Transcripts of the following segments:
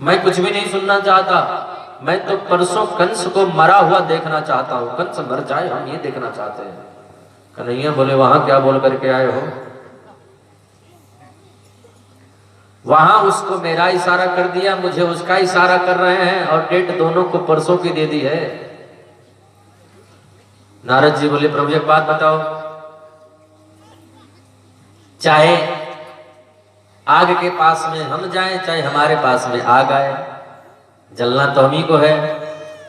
मैं कुछ भी नहीं सुनना चाहता, मैं तो परसों कंस को मरा हुआ देखना चाहता हूं। कंस मर जाए, हम ये देखना चाहते हैं। कन्हैया बोले वहां क्या बोल करके आए हो? वहां उसको मेरा इशारा कर दिया, मुझे उसका इशारा कर रहे हैं और डेट दोनों को परसों की दे दी है। नारद जी बोले प्रभु एक बात बताओ, चाहे आग के पास में हम जाएं, चाहे हमारे पास में आग आए, जलना तो हम ही को है।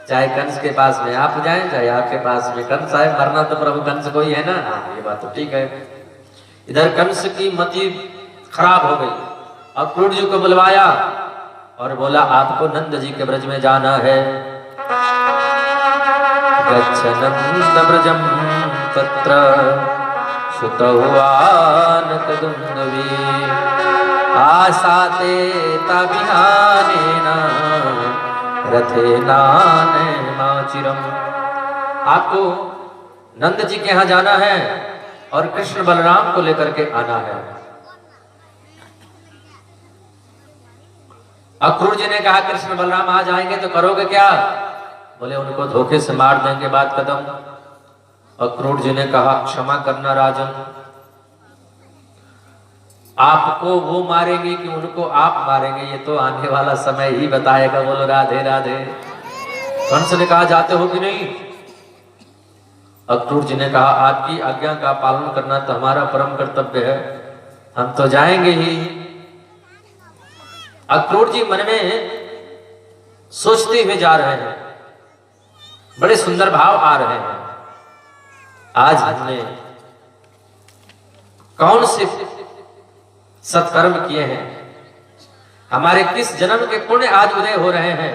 चाहे कंस के पास में आप जाएं, चाहे आपके पास में कंस आए, मरना तो प्रभु कंस को ही है ना। हाँ ये बात तो ठीक है। इधर कंस की मति खराब हो गई, अक्रूर जी को बुलवाया और बोला आपको नंद जी के ब्रज में जाना है। गच्छ नंद ब्रजम तत्र सुतहुआनकदुन्दुभी आसाते तबिहानेन रथेनानेमाचिरम। आपको नंद जी के यहाँ जाना है और कृष्ण बलराम को लेकर के आना है। अक्रूर जी ने कहा कृष्ण बलराम आ जाएंगे तो करोगे क्या? बोले उनको धोखे से मार देंगे बात कदम। अक्रूर जी ने कहा क्षमा करना राजन, आपको वो मारेंगे कि उनको आप मारेंगे ये तो आने वाला समय ही बताएगा। बोलो राधे राधे। कंस ने कहा जाते हो कि नहीं? अक्रूर जी ने कहा आपकी आज्ञा का पालन करना तो हमारा परम कर्तव्य है, हम तो जाएंगे ही। अक्रूर जी मन में सोचते हुए जा रहे हैं, बड़े सुंदर भाव आ रहे हैं। आज हमने कौन से सत्कर्म किए हैं, हमारे किस जन्म के पुण्य आज उदय हो रहे हैं,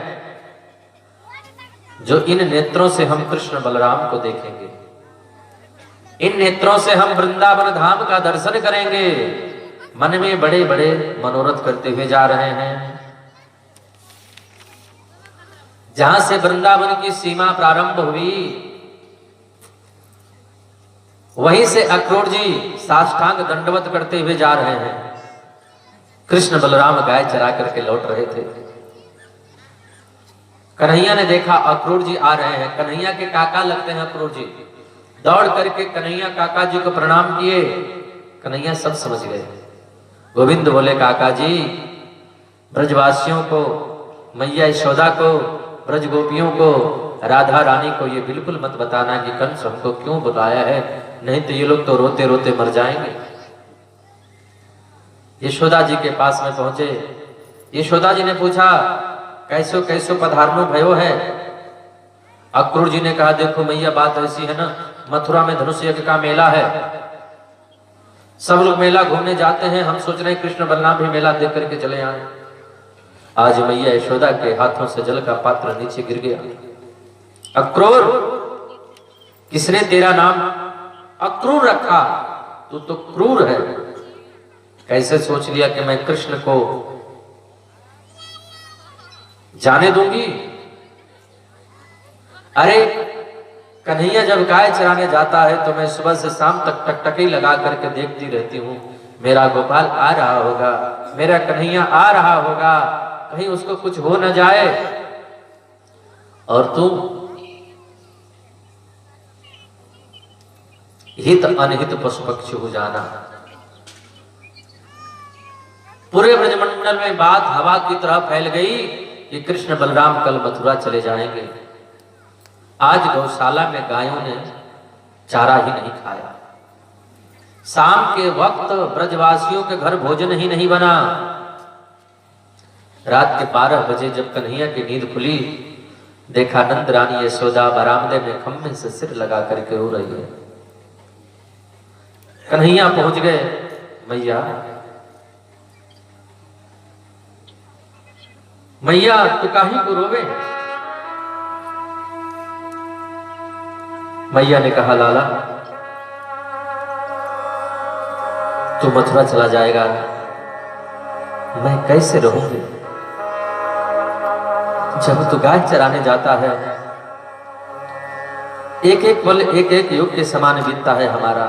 जो इन नेत्रों से हम कृष्ण बलराम को देखेंगे, इन नेत्रों से हम वृंदावन धाम का दर्शन करेंगे। मन में बड़े बड़े मनोरथ करते हुए जा रहे हैं। जहां से वृंदावन की सीमा प्रारंभ हुई, वहीं से अक्रूर जी साष्टांग दंडवत करते हुए जा रहे हैं। कृष्ण बलराम गाय चरा करके लौट रहे थे। कन्हैया ने देखा अक्रूर जी आ रहे हैं। कन्हैया के काका लगते हैं अक्रूर जी। दौड़ करके कन्हैया काका जी को प्रणाम किए। कन्हैया सब समझ गए। गोविंद बोले काका जी, ब्रजवासियों को, मैया यशोदा को, ब्रज गोपियों को, राधा रानी को ये बिल्कुल मत बताना कि कंस हमको क्यों बुलाया है, नहीं तो ये लोग तो रोते रोते मर जाएंगे। यशोदा जी के पास में पहुंचे। यशोदा जी ने पूछा कैसो कैसो पधारनो भयो है? अक्रूर जी ने कहा देखो मैया बात ऐसी है ना, मथुरा में धनुष यज्ञ का मेला है, सब लोग मेला घूमने जाते हैं, हम सोच रहे हैं कृष्ण बलराम भी मेला देख करके चले आए। आज मैया यशोदा के हाथों से जल का पात्र नीचे गिर गया। अक्रूर, किसने तेरा नाम अक्रूर रखा? तू तो क्रूर है। कैसे सोच लिया कि मैं कृष्ण को जाने दूंगी? अरे कन्हैया जब गाय चराने जाता है तो मैं सुबह से शाम तक टकटकी लगा करके देखती रहती हूँ, मेरा गोपाल आ रहा होगा, मेरा कन्हैया आ रहा होगा, कहीं उसको कुछ हो न जाए। और तुम हित अनहित पशु पक्षी हो जाना। पूरे ब्रजमंडल में बात हवा की तरह फैल गई कि कृष्ण बलराम कल मथुरा चले जाएंगे। आज गौशाला में गायों ने चारा ही नहीं खाया। शाम के वक्त ब्रजवासियों के घर भोजन ही नहीं बना। रात के 12 बजे जब कन्हैया की नींद खुली, देखा नंद रानी यशोदा बरामदे में खम्भे से सिर लगा करके रो रही है। कन्हैया पहुंच गए। मैया मैया तू काहे को रोवे? मैया ने कहा लाला तू मथुरा चला जाएगा, मैं कैसे रहूंगी? जब तू गाय चराने जाता है, एक एक पल एक एक युग के समान बीतता है हमारा।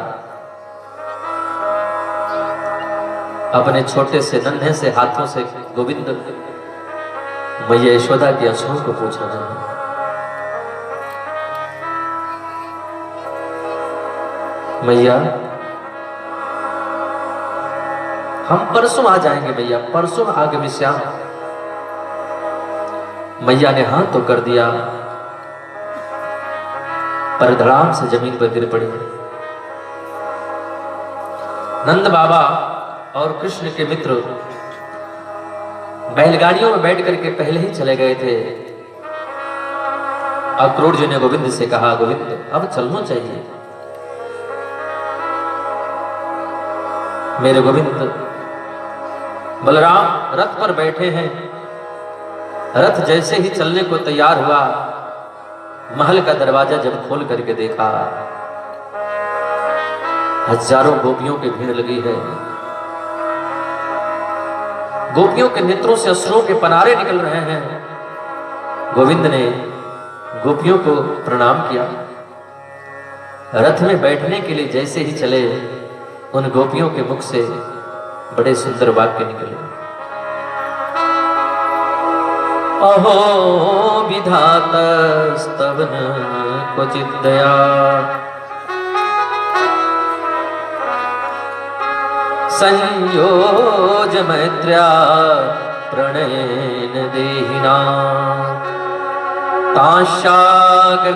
अपने छोटे से नन्हे से हाथों से गोविंद मैया यशोदा के असुरों को पूछ रहे हैं, मैया हम परसों आ जाएंगे, मैया परसों आगमिष्याम। मैया ने हाथ तो कर दिया, पर धड़ाम से जमीन पर गिर पड़ी। नंद बाबा और कृष्ण के मित्र बैलगाड़ियों में बैठ करके पहले ही चले गए थे। अक्रूर जी ने गोविंद से कहा, गोविंद अब चलना चाहिए। मेरे गोविंद, बलराम रथ पर बैठे हैं। रथ जैसे ही चलने को तैयार हुआ, महल का दरवाजा जब खोल करके देखा, हजारों गोपियों की भीड़ लगी है। गोपियों के नेत्रों से अश्रुओं के पनारे निकल रहे हैं। गोविंद ने गोपियों को प्रणाम किया। रथ में बैठने के लिए जैसे ही चले, उन गोपियों के मुख से बड़े सुंदर वाक्य निकले। अहो विधातस्तवन क्वचित् दया, संयोज मैत्र्या प्रणयेन देहिना, तांशाकृतार्थान्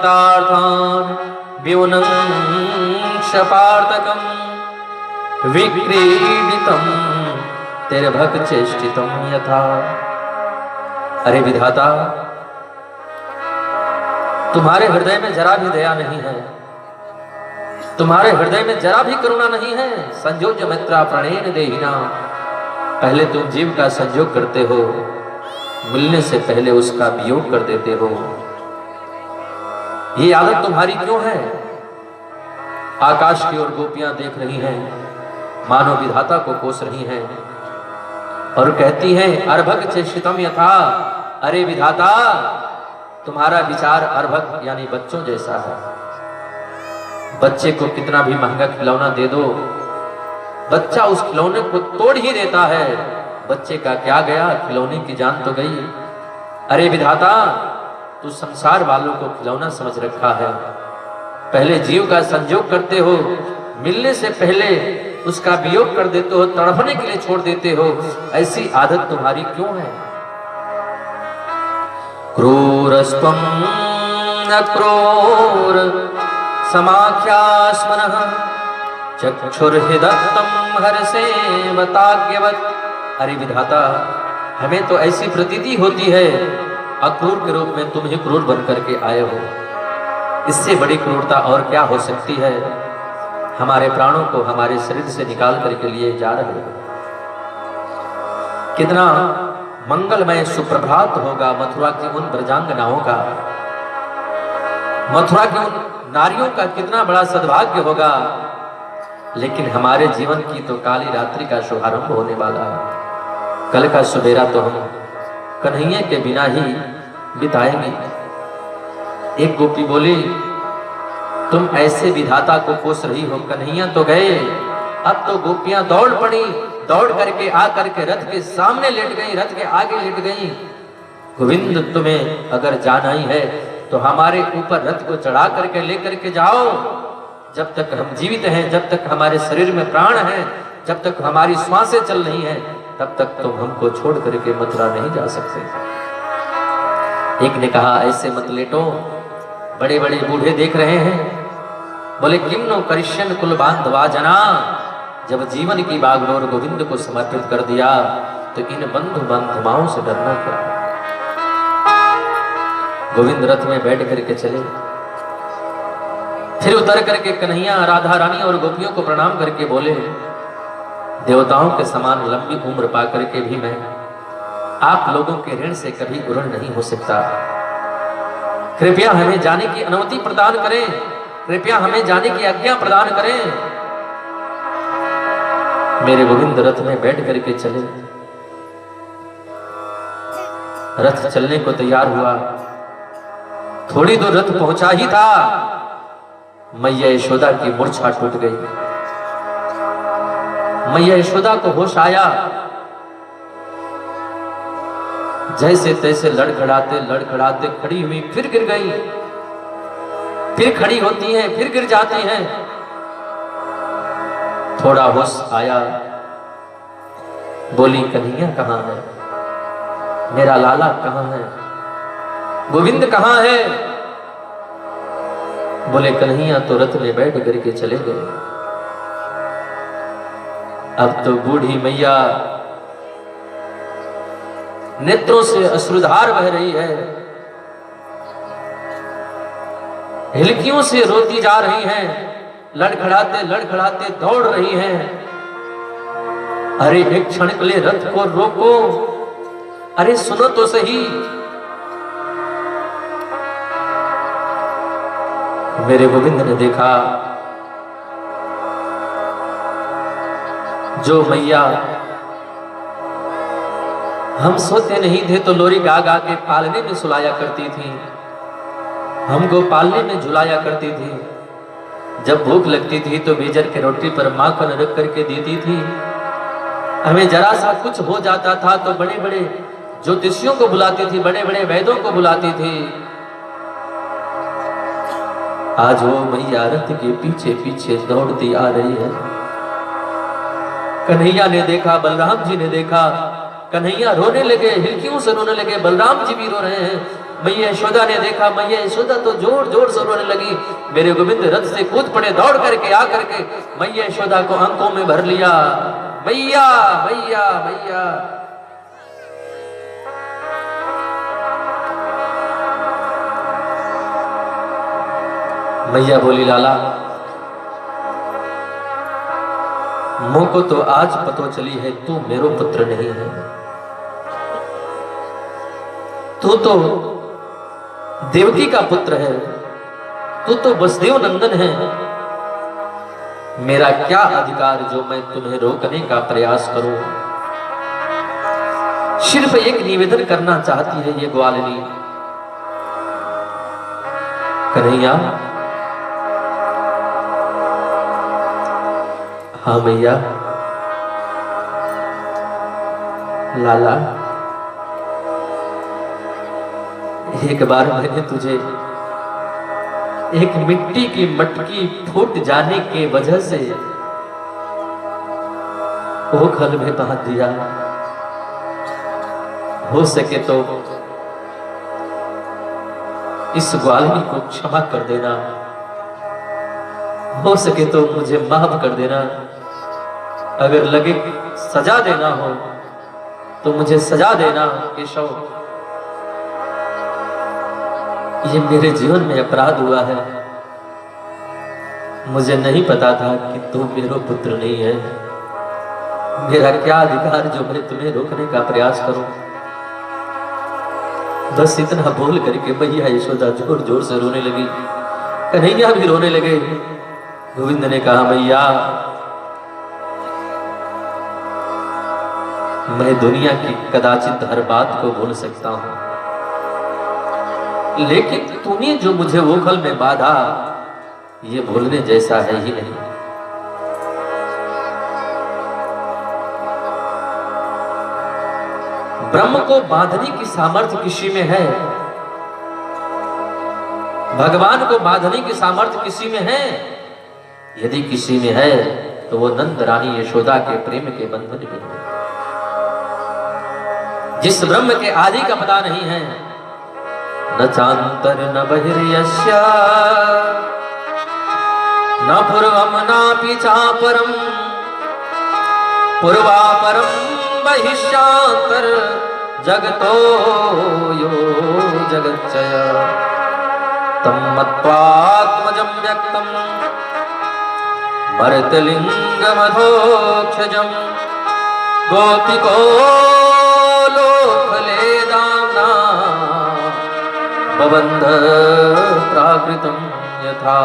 व्योनं क्षपार्थकम् विक्रीडितं तिर्भक्चेष्टितं यथा। अरे विधाता, तुम्हारे हृदय में जरा भी दया नहीं है, तुम्हारे हृदय में जरा भी करुणा नहीं है। संयोज मैत्रा प्रणयेन देहिना, पहले तुम जीव का संयोग करते हो, मिलने से पहले उसका वियोग कर देते हो। ये आदत तुम्हारी क्यों है? आकाश की ओर गोपियां देख रही हैं, मानो विधाता को कोस रही हैं और कहती हैं, अर्भक चेष्टितम यथा। अरे विधाता, तुम्हारा विचार अर्भक यानी बच्चों जैसा है। बच्चे को कितना भी महंगा खिलौना दे दो, बच्चा उस खिलौने को तोड़ ही देता है। बच्चे का क्या गया, खिलौने की जान तो गई। अरे विधाता, तू संसार वालों को खिलौना समझ रखा है। पहले जीव का संयोग करते हो, मिलने से पहले उसका वियोग कर देते हो, तड़पने के लिए छोड़ देते हो। ऐसी आदत तुम्हारी क्यों है? क्रूरस्त्वं न क्रूर समाख्यास्मनः, चक्षुर्हिदत्तं हर्षेवताज्ञवत्। अरे विधाता, हमें तो ऐसी प्रतीति होती है अक्रूर के रूप में तुम ही क्रूर बन करके आए हो। इससे बड़ी क्रूरता और क्या हो सकती है? हमारे प्राणों को हमारे शरीर से निकाल करके लिए जा रहे हो। कितना मंगलमय सुप्रभात होगा मथुरा की उन ब्रजांगनाओं का, मथुरा की उन नारियों का कितना बड़ा सद्भाग्य होगा। लेकिन हमारे जीवन की तो काली रात्रि का शुभारंभ होने वाला है। कल का सुबेरा तो हम कन्हैया के बिना ही बिताएंगे। एक गोपी बोली, तुम ऐसे विधाता को कोस रही हो, कन्हैया तो गए, अब तो गोपियां दौड़ पड़ी, दौड़ करके आ करके रथ के सामने लेट गई, रथ के आगे लेट गई। गोविंद, तुम्हें अगर जाना ही है तो हमारे ऊपर रथ को चढ़ा करके लेकर के जाओ। जब तक हम जीवित हैं, जब तक हमारे शरीर में प्राण है, जब तक हमारी श्वासें चल रही हैं, तब तक तुम हमको छोड़ करके मथुरा नहीं जा सकते। एक ने कहा, ऐसे मत लेटो, बड़े बड़े बूढ़े देख रहे हैं। बोले, किम नो करिष्यन कुल बांधवा जना। जब जीवन की बागडोर गोविंद को समर्पित कर दिया तो इन बंधु बांधवाओं से डरना क्या। गोविंद रथ में बैठ करके चले, फिर उतर करके कन्हैया, राधा रानी और गोपियों को प्रणाम करके बोले, देवताओं के समान लंबी उम्र पा करके भी मैं आप लोगों के ऋण से कभी ऋण नहीं हो सकता। कृपया हमें जाने की अनुमति प्रदान करें, कृपया हमें जाने की आज्ञा प्रदान करें। मेरे गोविंद रथ में बैठ करके चले। रथ चलने को तैयार हुआ, थोड़ी दूर रथ पहुंचा ही था, मैया यशोदा की मूर्छा टूट गई। मैया यशोदा को होश आया। जैसे तैसे लड़खड़ाते लड़खड़ाते खड़ी हुई, फिर गिर गई, फिर खड़ी होती हैं, फिर गिर जाती हैं। थोड़ा होश आया, बोली कन्हैया कहाँ है, मेरा लाला कहाँ है, गोविंद कहाँ है? बोले कन्हैया तो रथ में बैठ करके चले गए। अब तो बूढ़ी मैया नेत्रों से अश्रुधार बह रही है, हिलकियों से रोती जा रही हैं, लड़खड़ाते लड़खड़ाते दौड़ रही हैं। अरे एक क्षण के लिए रथ को रोको, अरे सुनो तो सही। मेरे गोविंद ने देखा जो मैया हम सोते नहीं थे तो लोरी गा गा के पालने में सुलाया करती थी, हमको पालने में झुलाया करती थी। जब भूख लगती थी तो बेजर के रोटी पर माखन रख करके देती थी। हमें जरा सा कुछ हो जाता था तो बड़े बड़े ज्योतिषियों को बुलाती थी, बड़े बड़े वैद्यों को बुलाती थी। आज वो मैया रथ के पीछे पीछे दौड़ती आ रही है। कन्हैया ने देखा, बलराम जी ने देखा, कन्हैया रोने लगे, हिलकियों से रोने लगे, बलराम जी भी रो रहे हैं। मैया यशोदा ने देखा, मैया यशोदा तो जोर जोर से रोने लगी। मेरे गोविंद रथ से कूद पड़े, दौड़ करके आ करके मैया यशोदा को आंखों में भर लिया। मैया मैया मैया। मैया बोली लाला मुझको तो आज पतो चली है तू मेरो पुत्र नहीं है, तू तो देवकी का पुत्र है, तू तो वसुदेव नंदन है। मेरा क्या अधिकार जो मैं तुम्हें रोकने का प्रयास करूं। सिर्फ एक निवेदन करना चाहती है ये ग्वालिनी। कन्हैया, हाँ भैया। लाला एक बार मैंने तुझे एक मिट्टी की मटकी फूट जाने के वजह से वो खल में बांध दिया। हो सके तो इस ग्वालिनी को क्षमा कर देना, हो सके तो मुझे माफ कर देना। अगर लगे सजा देना हो तो मुझे सजा देना केशव। ये मेरे जीवन में अपराध हुआ है। मुझे नहीं पता था कि तू मेरा पुत्र नहीं है। मेरा क्या अधिकार जो मैं तुम्हें रोकने का प्रयास करूं। बस इतना बोल करके मैया यशोदा जोर जोर से रोने लगी, कन्हैया भी रोने लगे। गोविंद ने कहा मैया मैं दुनिया की कदाचित हर बात को भूल सकता हूं, लेकिन तूने जो मुझे वोखल में बांधा ये भूलने जैसा है ही नहीं। ब्रह्म को बांधने की सामर्थ्य किसी में है, भगवान को बांधने की सामर्थ्य किसी में है। यदि किसी में है तो वो नंद रानी यशोदा के प्रेम के बंधन में है। जिस ब्रह्म के आदि का पता नहीं है, न चांतर न बहिर्यस्य न पूर्वम नापि चापरम पूर्वापरम बहिष्यांतर जगतो यो जगच्चय तम मत्वात्मजं व्यक्तम भरतलिंगमधोक्षजं गोपिको लोकलेदाम्ना बबंध प्राकृतम यथा।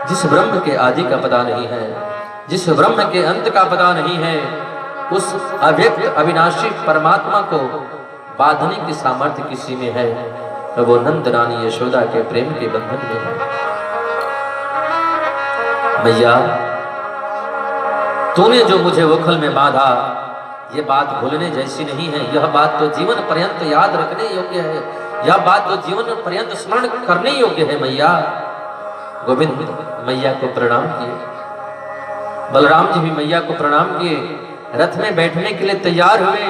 जिस ब्रह्म के आदि का पता नहीं है, जिस ब्रह्म के अंत का पता नहीं है, उस अव्यक्त अविनाशी परमात्मा को बांधने की सामर्थ्य किसी में है तो वो नंद रानी यशोदा के प्रेम के बंधन में है। मैया तूने जो मुझे वोखल में बांधा ये बात भूलने जैसी नहीं है, यह बात तो जीवन पर्यंत याद रखने योग्य है, यह बात तो जीवन पर्यंत स्मरण करने योग्य है। मैया गोविंद मैया को प्रणाम किए, बलराम जी भी मैया को प्रणाम किए, रथ में बैठने के लिए तैयार हुए।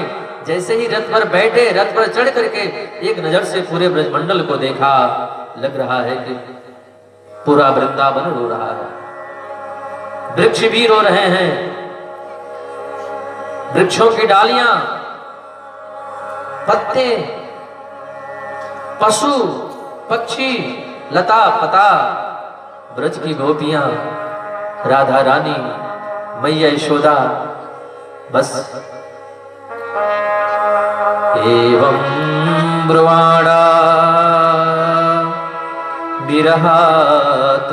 जैसे ही रथ पर बैठे, रथ पर चढ़ करके एक नजर से पूरे ब्रजमंडल को देखा, लग रहा है कि पूरा वृंदावन रो रहा है, वृक्ष भी रो रहे हैं, वृक्षों की डालियां, पत्ते, पशु पक्षी, लता पता, ब्रज की गोपियां, राधा रानी, मैया यशोदा, बस एवं ब्रुवाणा विरहातुरावृशम्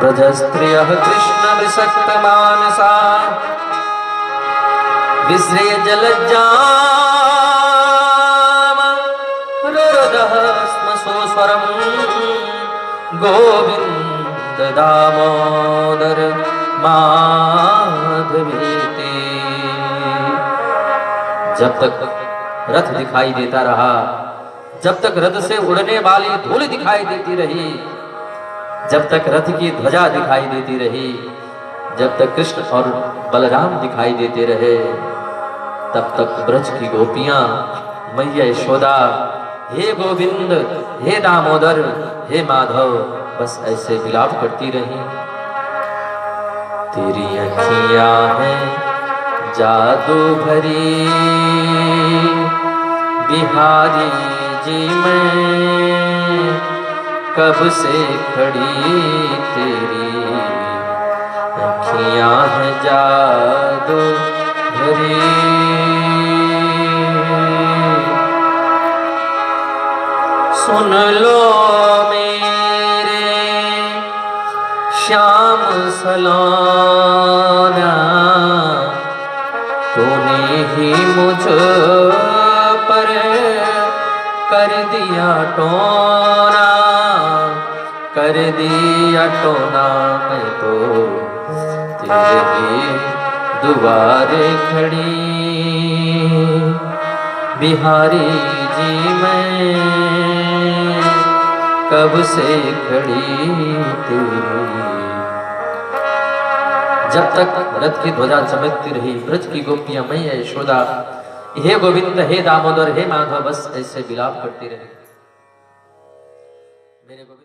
ब्रजस्त्रियः कृष्ण विसक्त मानसा विसृज्य जलज्जाम रुरुदः स्म सोस्वरम् गोविंद दामोदर माधवेति। जब तक रथ दिखाई देता रहा, जब तक रथ से उड़ने वाली धूल दिखाई देती रही, जब तक रथ की ध्वजा दिखाई देती रही, जब तक कृष्ण और बलराम दिखाई देते रहे, तब तक ब्रज की गोपियां, मैया यशोदा, हे गोविंद, हे दामोदर, हे माधव, बस ऐसे विलाप करती रही। तेरी अखियां हैं जादू भरी बिहारी जी, मैं कब से खड़ी तेरी अखियां हैं जादू भरी। सुन लो मेरे श्याम सलोना, तूने ही मुझ पर कर दिया टोना, कर दिया टोना, मैं तो तेरे दुआरे खड़ी बिहारी जी, मैं कब से खड़ी तेरी। जब तक रथ की ध्वजा चमकती रही, ब्रज की गोपियां, मैया यशोदा, हे गोविंद, हे दामोदर, हे माधव, बस ऐसे विलाप करती रही। मेरे गोविंद